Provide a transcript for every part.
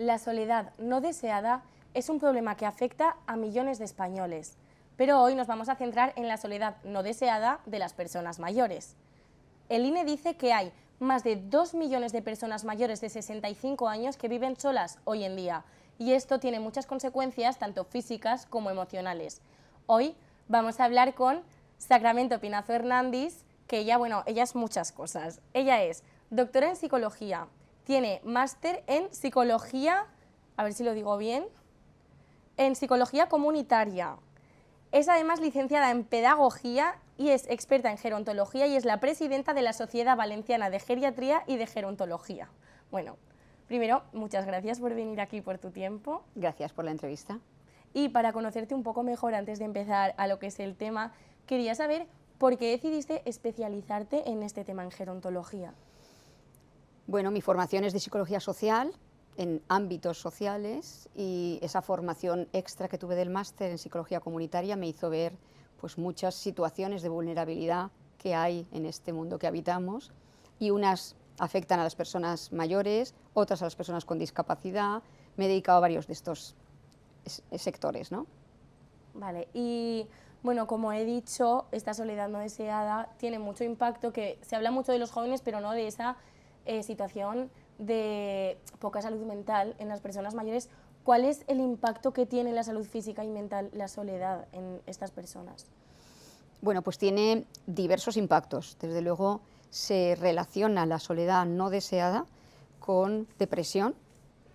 La soledad no deseada es un problema que afecta a millones de españoles, pero hoy nos vamos a centrar en la soledad no deseada de las personas mayores. El INE dice que hay más de 2 millones de personas mayores de 65 años que viven solas hoy en día, y esto tiene muchas consecuencias, tanto físicas como emocionales. Hoy vamos a hablar con Sacramento Pinazo Hernández, que ella es muchas cosas. Ella es doctora en psicología, tiene máster en psicología, a ver si lo digo bien, en psicología comunitaria. Es además licenciada en pedagogía y es experta en gerontología y es la presidenta de la Sociedad Valenciana de Geriatría y de Gerontología. Bueno, primero, muchas gracias por venir aquí, por tu tiempo. Gracias por la entrevista. Y para conocerte un poco mejor, antes de empezar a lo que es el tema, quería saber por qué decidiste especializarte en este tema, en gerontología. Bueno, mi formación es de psicología social, en ámbitos sociales, y esa formación extra que tuve del máster en psicología comunitaria me hizo ver pues, muchas situaciones de vulnerabilidad que hay en este mundo que habitamos, y unas afectan a las personas mayores, otras a las personas con discapacidad. Me he dedicado a varios de estos sectores, ¿no? Vale, y bueno, como he dicho, esta soledad no deseada tiene mucho impacto, que se habla mucho de los jóvenes, pero no de esa situación de poca salud mental en las personas mayores. ¿Cuál es el impacto que tiene en la salud física y mental la soledad en estas personas? Bueno, pues tiene diversos impactos. Desde luego se relaciona la soledad no deseada con depresión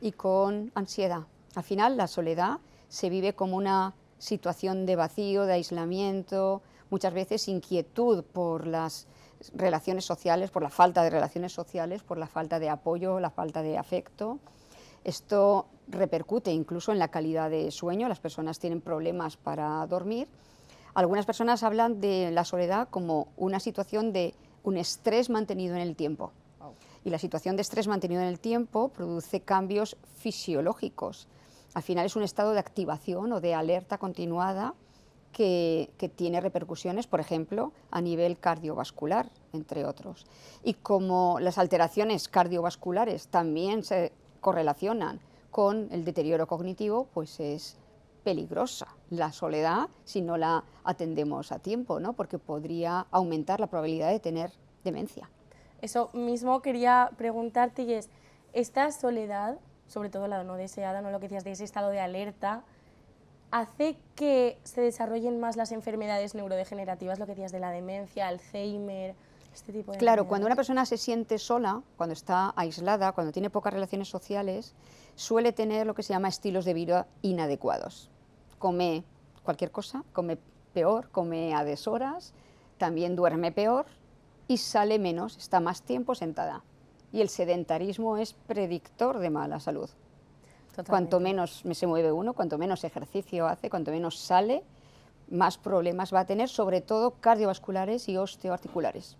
y con ansiedad. Al final la soledad se vive como una situación de vacío, de aislamiento, muchas veces inquietud por las relaciones sociales, por la falta de relaciones sociales, por la falta de apoyo, la falta de afecto. Esto repercute incluso en la calidad de sueño, las personas tienen problemas para dormir. Algunas personas hablan de la soledad como una situación de un estrés mantenido en el tiempo. Y la situación de estrés mantenido en el tiempo produce cambios fisiológicos. Al final es un estado de activación o de alerta continuada que tiene repercusiones, por ejemplo, a nivel cardiovascular, entre otros. Y como las alteraciones cardiovasculares también se correlacionan con el deterioro cognitivo, pues es peligrosa la soledad si no la atendemos a tiempo, ¿no? Porque podría aumentar la probabilidad de tener demencia. Eso mismo quería preguntarte, y es, esta soledad, sobre todo la no deseada, no lo que decías de ese estado de alerta, ¿hace que se desarrollen más las enfermedades neurodegenerativas, lo que decías de la demencia, Alzheimer, este tipo de Claro, cuando una persona se siente sola, cuando está aislada, cuando tiene pocas relaciones sociales, suele tener lo que se llama estilos de vida inadecuados. Come cualquier cosa, come peor, come a deshoras, también duerme peor y sale menos, está más tiempo sentada. Y el sedentarismo es predictor de mala salud. Totalmente. Cuanto menos se mueve uno, cuanto menos ejercicio hace, cuanto menos sale, más problemas va a tener, sobre todo cardiovasculares y osteoarticulares.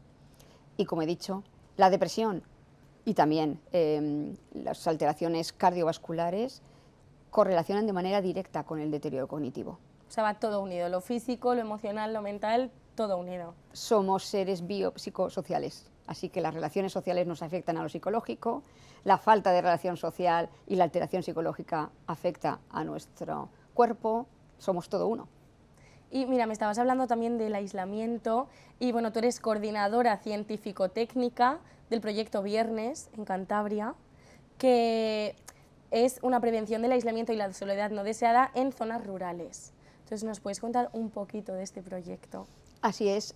Y como he dicho, la depresión y también las alteraciones cardiovasculares correlacionan de manera directa con el deterioro cognitivo. O sea, va todo unido, lo físico, lo emocional, lo mental, todo unido. Somos seres biopsicosociales, así que las relaciones sociales nos afectan a lo psicológico, la falta de relación social y la alteración psicológica afecta a nuestro cuerpo, somos todo uno. Y mira, me estabas hablando también del aislamiento y bueno, tú eres coordinadora científico-técnica del proyecto Viernes en Cantabria, que es una prevención del aislamiento y la soledad no deseada en zonas rurales. Entonces, ¿nos puedes contar un poquito de este proyecto? Así es.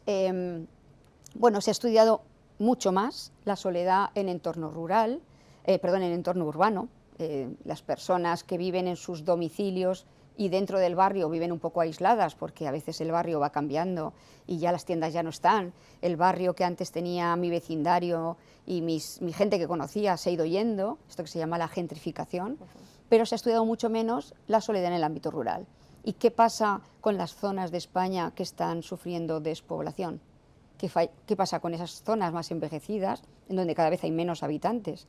Bueno, se ha estudiado mucho más la soledad en entorno rural, en entorno urbano. Las personas que viven en sus domicilios y dentro del barrio viven un poco aisladas porque a veces el barrio va cambiando y ya las tiendas ya no están. El barrio que antes tenía mi vecindario y mi gente que conocía se ha ido yendo, esto que se llama la gentrificación, pero se ha estudiado mucho menos la soledad en el ámbito rural. ¿Y qué pasa con las zonas de España que están sufriendo despoblación? ¿Qué pasa con esas zonas más envejecidas, en donde cada vez hay menos habitantes?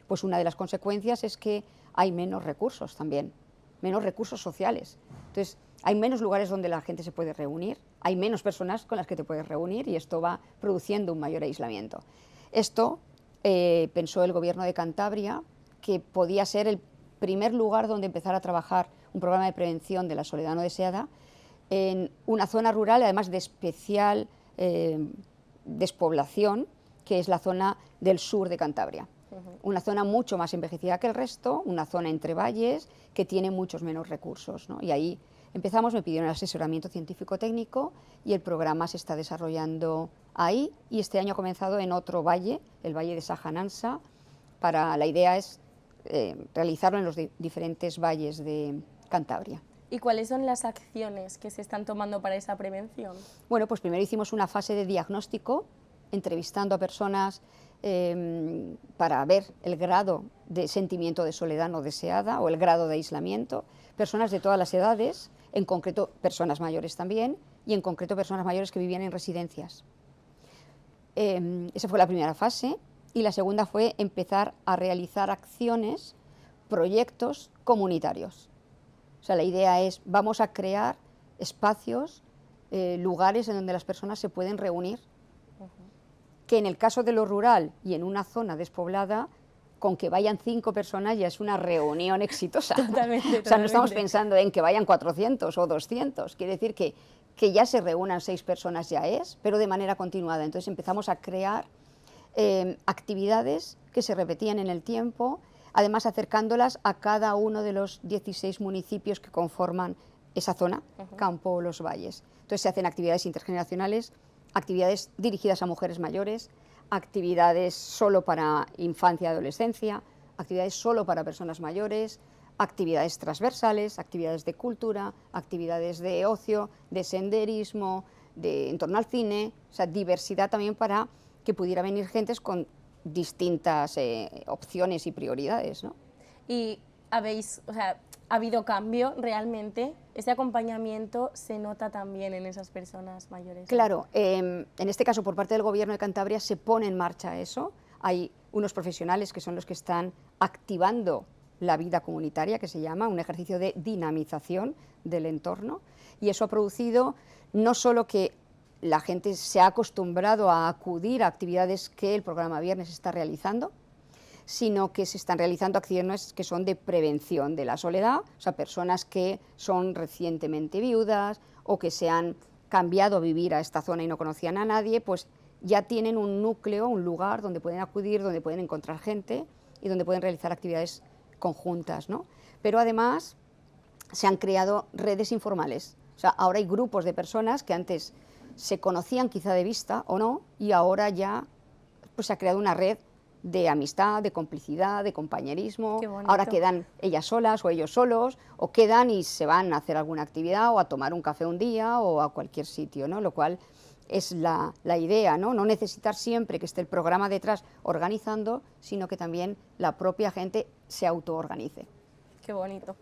Pues una de las consecuencias es que hay menos recursos también, menos recursos sociales. Entonces, hay menos lugares donde la gente se puede reunir, hay menos personas con las que te puedes reunir y esto va produciendo un mayor aislamiento. Esto pensó el gobierno de Cantabria que podía ser primer lugar donde empezar a trabajar un programa de prevención de la soledad no deseada en una zona rural, además de especial despoblación, que es la zona del sur de Cantabria. Una zona mucho más envejecida que el resto, una zona entre valles que tiene muchos menos recursos, ¿no? Y ahí empezamos, me pidieron asesoramiento científico-técnico y el programa se está desarrollando ahí, y este año ha comenzado en otro valle, el valle de Sajanansa. La idea es realizarlo en los diferentes valles de Cantabria. ¿Y cuáles son las acciones que se están tomando para esa prevención? Bueno, pues primero hicimos una fase de diagnóstico, entrevistando a personas para ver el grado de sentimiento de soledad no deseada o el grado de aislamiento, personas de todas las edades, en concreto personas mayores también, y en concreto personas mayores que vivían en residencias. Esa fue la primera fase, y la segunda fue empezar a realizar acciones, proyectos comunitarios. O sea, la idea es, vamos a crear espacios, lugares en donde las personas se pueden reunir, que en el caso de lo rural y en una zona despoblada, con que vayan 5 personas ya es una reunión exitosa. Totalmente, O sea, no estamos pensando en que vayan 400 o 200, quiere decir que ya se reúnan 6 personas ya es, pero de manera continuada. Entonces empezamos a crear actividades que se repetían en el tiempo, además acercándolas a cada uno de los 16 municipios que conforman esa zona, campo o los valles. Entonces se hacen actividades intergeneracionales, actividades dirigidas a mujeres mayores, actividades solo para infancia y adolescencia, actividades solo para personas mayores, actividades transversales, actividades de cultura, actividades de ocio, de senderismo, en torno al cine, o sea, diversidad también para que pudiera venir gentes con distintas opciones y prioridades, ¿no? Y ¿ha habido cambio realmente? ¿Ese acompañamiento se nota también en esas personas mayores? Claro, en este caso por parte del Gobierno de Cantabria se pone en marcha eso. Hay unos profesionales que son los que están activando la vida comunitaria, que se llama un ejercicio de dinamización del entorno, y eso ha producido no solo que la gente se ha acostumbrado a acudir a actividades que el programa Viernes está realizando, sino que se están realizando acciones que son de prevención de la soledad, o sea, personas que son recientemente viudas o que se han cambiado a vivir a esta zona y no conocían a nadie, pues ya tienen un núcleo, un lugar donde pueden acudir, donde pueden encontrar gente y donde pueden realizar actividades conjuntas, ¿no? Pero además se han creado redes informales, o sea, ahora hay grupos de personas que antes se conocían quizá de vista o no, y ahora ya pues se ha creado una red de amistad, de complicidad, de compañerismo. Ahora quedan ellas solas o ellos solos, o quedan y se van a hacer alguna actividad o a tomar un café un día o a cualquier sitio, ¿no? Lo cual es la idea, ¿no? No necesitar siempre que esté el programa detrás organizando, sino que también la propia gente se autoorganice. Qué bonito.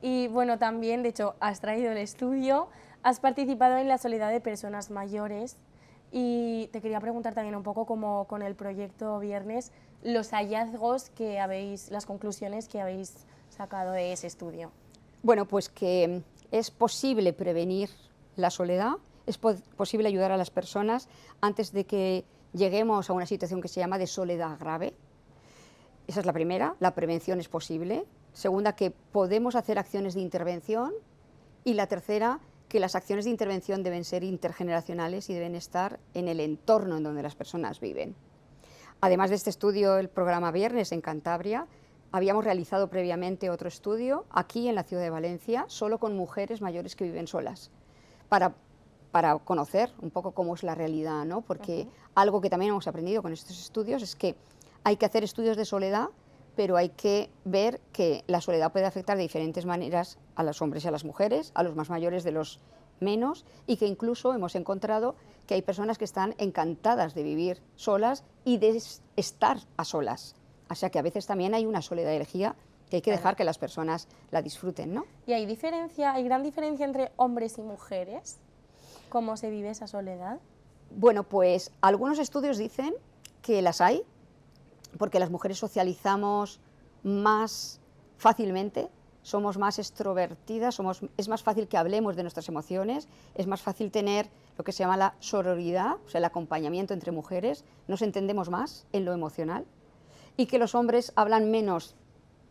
Y bueno, también, de hecho, has traído el estudio, has participado en la soledad de personas mayores, y te quería preguntar también un poco, como con el proyecto Viernes, los hallazgos que habéis, las conclusiones que habéis sacado de ese estudio. Bueno, pues que es posible prevenir la soledad, es posible ayudar a las personas antes de que lleguemos a una situación que se llama de soledad grave. Esa es la primera, la prevención es posible. Segunda, que podemos hacer acciones de intervención. Y la tercera, que las acciones de intervención deben ser intergeneracionales y deben estar en el entorno en donde las personas viven. Además de este estudio, el programa Viernes en Cantabria, habíamos realizado previamente otro estudio aquí en la ciudad de Valencia, solo con mujeres mayores que viven solas, para conocer un poco cómo es la realidad, ¿no? Porque algo que también hemos aprendido con estos estudios es que hay que hacer estudios de soledad, pero hay que ver que la soledad puede afectar de diferentes maneras a los hombres y a las mujeres, a los más mayores de los menos, y que incluso hemos encontrado que hay personas que están encantadas de vivir solas y de estar a solas. O sea que a veces también hay una soledad elegida que hay que dejar que las personas la disfruten, ¿no? ¿Y hay gran diferencia entre hombres y mujeres? ¿Cómo se vive esa soledad? Bueno, pues algunos estudios dicen que las hay, porque las mujeres socializamos más fácilmente, somos más extrovertidas, es más fácil que hablemos de nuestras emociones, es más fácil tener lo que se llama la sororidad, o sea, el acompañamiento entre mujeres, nos entendemos más en lo emocional, y que los hombres hablan menos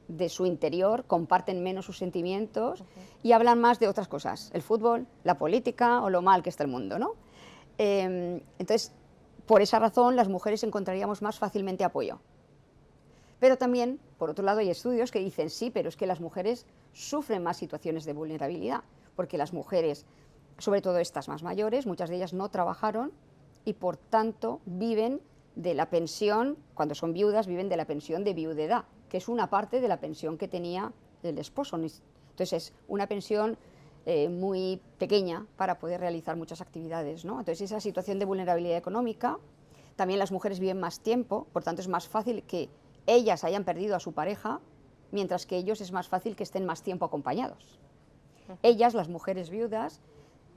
de su interior, comparten menos sus sentimientos y hablan más de otras cosas, el fútbol, la política o lo mal que está el mundo, ¿no? Entonces, por esa razón, las mujeres encontraríamos más fácilmente apoyo. Pero también, por otro lado, hay estudios que dicen sí, pero es que las mujeres sufren más situaciones de vulnerabilidad, porque las mujeres, sobre todo estas más mayores, muchas de ellas no trabajaron y por tanto viven de la pensión, cuando son viudas, viven de la pensión de viudedad, que es una parte de la pensión que tenía el esposo. Entonces es una pensión muy pequeña para poder realizar muchas actividades, ¿no? Entonces esa situación de vulnerabilidad económica, también las mujeres viven más tiempo, por tanto es más fácil que ellas hayan perdido a su pareja, mientras que ellos es más fácil que estén más tiempo acompañados. Ellas, las mujeres viudas,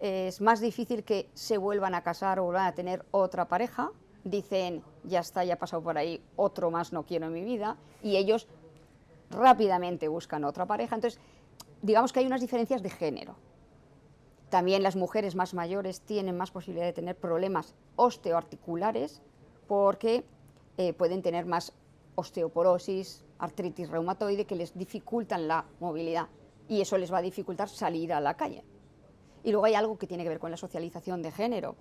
es más difícil que se vuelvan a casar o vuelvan a tener otra pareja, dicen, ya está, ya he pasado por ahí, otro más no quiero en mi vida, y ellos rápidamente buscan otra pareja. Entonces, digamos que hay unas diferencias de género. También las mujeres más mayores tienen más posibilidad de tener problemas osteoarticulares porque pueden tener más osteoporosis, artritis reumatoide, que les dificultan la movilidad y eso les va a dificultar salir a la calle. Y luego hay algo que tiene que ver con la socialización de género,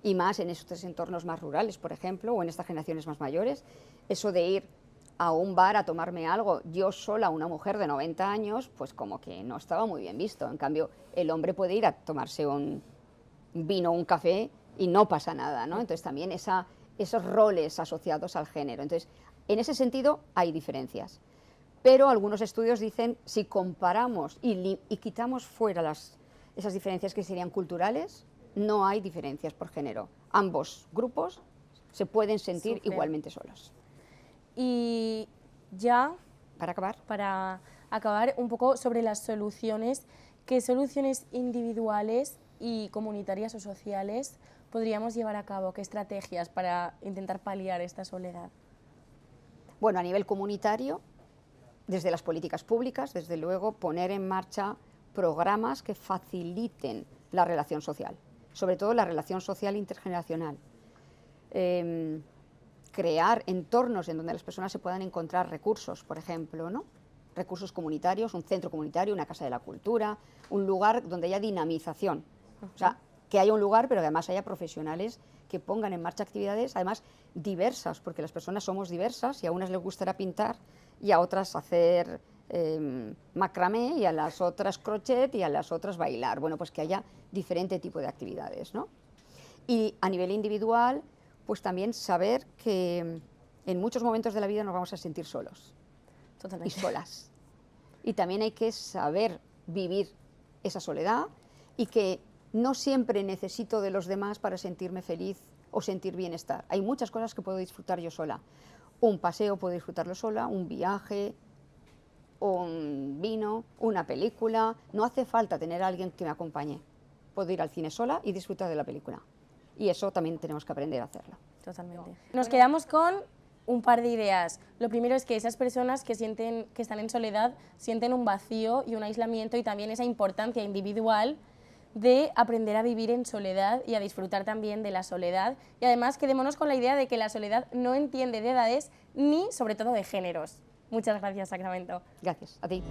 y más en estos entornos más rurales, por ejemplo, o en estas generaciones más mayores, eso de ir a un bar a tomarme algo, yo sola, una mujer de 90 años, pues como que no estaba muy bien visto. En cambio, el hombre puede ir a tomarse un vino, un café y no pasa nada, ¿no? Entonces también esos roles asociados al género. Entonces, en ese sentido hay diferencias. Pero algunos estudios dicen, si comparamos y quitamos fuera esas diferencias que serían culturales, no hay diferencias por género. Ambos grupos se pueden sentir igualmente solos. Y ya, para acabar un poco sobre las soluciones, ¿qué soluciones individuales y comunitarias o sociales podríamos llevar a cabo? ¿Qué estrategias para intentar paliar esta soledad? Bueno, a nivel comunitario, desde las políticas públicas, desde luego, poner en marcha programas que faciliten la relación social, sobre todo la relación social intergeneracional. Crear entornos en donde las personas se puedan encontrar recursos, por ejemplo, ¿no? Recursos comunitarios, un centro comunitario, una casa de la cultura, un lugar donde haya dinamización. O sea, que haya un lugar, pero que además haya profesionales que pongan en marcha actividades, además diversas, porque las personas somos diversas y a unas les gustará pintar y a otras hacer macramé y a las otras crochet y a las otras bailar. Bueno, pues que haya diferente tipo de actividades, ¿no? Y a nivel individual, pues también saber que en muchos momentos de la vida nos vamos a sentir solos. Totalmente. Y solas. Y también hay que saber vivir esa soledad y que no siempre necesito de los demás para sentirme feliz o sentir bienestar. Hay muchas cosas que puedo disfrutar yo sola. Un paseo puedo disfrutarlo sola, un viaje, un vino, una película. No hace falta tener a alguien que me acompañe. Puedo ir al cine sola y disfrutar de la película. Y eso también tenemos que aprender a hacerlo. Totalmente. Nos quedamos con un par de ideas. Lo primero es que esas personas que están en soledad sienten un vacío y un aislamiento, y también esa importancia individual de aprender a vivir en soledad y a disfrutar también de la soledad. Y además quedémonos con la idea de que la soledad no entiende de edades ni sobre todo de géneros. Muchas gracias, Sacramento. Gracias, a ti.